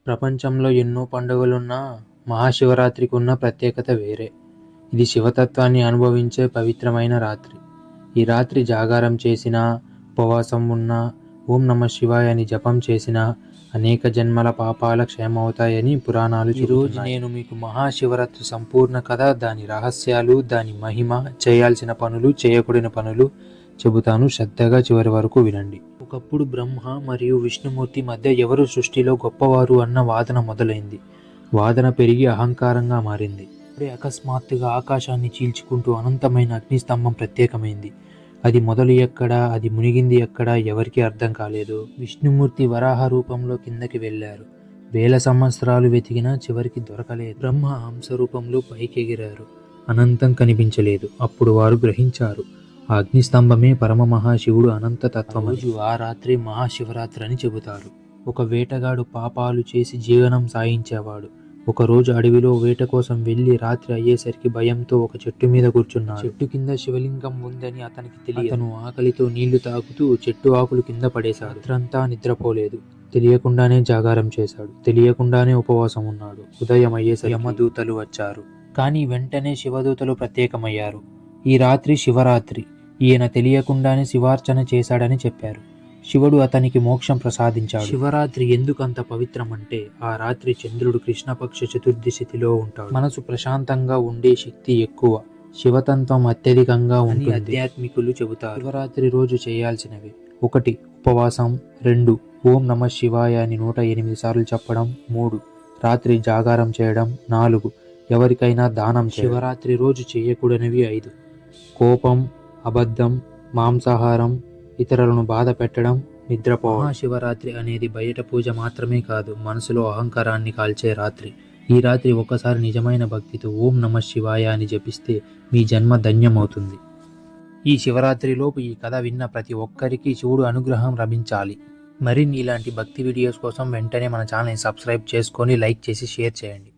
ప్రపంచంలో ఎన్నో పండుగలున్నా మహాశివరాత్రికి ఉన్న ప్రత్యేకత వేరే. ఇది శివతత్వాన్ని అనుభవించే పవిత్రమైన రాత్రి. ఈ రాత్రి జాగారం చేసినా, ఉపవాసం ఉన్నా, ఓం నమ శివాయ అని జపం చేసినా అనేక జన్మల పాపాల క్షయమవుతాయని పురాణాలు చెబుతున్నాయి. ఈరోజు నేను మీకు మహాశివరాత్రి సంపూర్ణ కథ, దాని రహస్యాలు, దాని మహిమ, చేయాల్సిన పనులు, చేయకూడని పనులు చెబుతాను. శ్రద్ధగా చివరి వరకు వినండి. ఒకప్పుడు బ్రహ్మ మరియు విష్ణుమూర్తి మధ్య ఎవరు సృష్టిలో గొప్పవారు అన్న వాదన మొదలైంది. వాదన పెరిగి అహంకారంగా మారింది. అప్పుడే అకస్మాత్తుగా ఆకాశాన్ని చీల్చుకుంటూ అనంతమైన అగ్నిస్తంభం ప్రత్యేకమైంది. అది మొదలు ఎక్కడా, అది మునిగింది ఎక్కడా ఎవరికీ అర్థం కాలేదు. విష్ణుమూర్తి వరాహ రూపంలో కిందకి వెళ్ళారు. వేల సంవత్సరాలు వెతికినా చివరికి దొరకలేదు. బ్రహ్మ హంస రూపంలో పైకెగిరారు. అనంతం కనిపించలేదు. అప్పుడు వారు గ్రహించారు, ఆ అగ్నిస్తంభమే పరమ మహాశివుడు అనంత తత్వం. ఆ రాత్రి మహాశివరాత్రి అని చెబుతారు. ఒక వేటగాడు పాపాలు చేసి జీవనం సాగించేవాడు. ఒకరోజు అడవిలో వేట కోసం వెళ్లి రాత్రి అయ్యేసరికి భయంతో ఒక చెట్టు మీద కూర్చున్నాడు. చెట్టు కింద శివలింగం ఉందని అతనికి తెలియదు. అతను ఆకలితో నీళ్లు తాగుతూ చెట్టు ఆకులు కింద పడేశాడు. రాత్రంతా నిద్రపోలేదు. తెలియకుండానే జాగారం చేశాడు. తెలియకుండానే ఉపవాసం ఉన్నాడు. ఉదయం అయ్యేసరికి యమదూతలు వచ్చారు. కానీ వెంటనే శివదూతలు ప్రత్యేకమయ్యారు. ఈ రాత్రి శివరాత్రి. ఈయన తెలియకుండానే శివార్చన చేశాడని చెప్పారు. శివుడు అతనికి మోక్షం ప్రసాదించాడు. శివరాత్రి ఎందుకంత పవిత్రమంటే, ఆ రాత్రి చంద్రుడు కృష్ణపక్ష చతుర్థి స్థితిలో ఉంటాడు. మనసు ప్రశాంతంగా ఉండే శక్తి ఎక్కువ. శివతంత్వం అత్యధికంగా ఉంటుంది. ఆధ్యాత్మికులు చెబుతారు. శివరాత్రి రోజు చేయాల్సినవి: 1. ఉపవాసం. 2. ఓం నమ శివాయ అని 108 సార్లు చెప్పడం. 3. రాత్రి జాగారం చేయడం. 4. ఎవరికైనా దానం చేయడం. శివరాత్రి రోజు చేయకూడనివి 5. కోపం, అబద్ధం, మాంసాహారం, ఇతరులను బాధ పెట్టడం, నిద్రపోవడం. మహాశివరాత్రి అనేది బయట పూజ మాత్రమే కాదు, మనసులో అహంకారాన్ని కాల్చే రాత్రి. ఈ రాత్రి ఒక్కసారి నిజమైన భక్తితో ఓం నమ శివాయ అని జపిస్తే మీ జన్మ ధన్యమవుతుంది. ఈ శివరాత్రిలోపు ఈ కథ విన్న ప్రతి ఒక్కరికి శివుడు అనుగ్రహం లభించాలి. మరిన్ని ఇలాంటి భక్తి వీడియోస్ కోసం వెంటనే మన ఛానల్ని సబ్స్క్రైబ్ చేసుకొని లైక్ చేసి షేర్ చేయండి.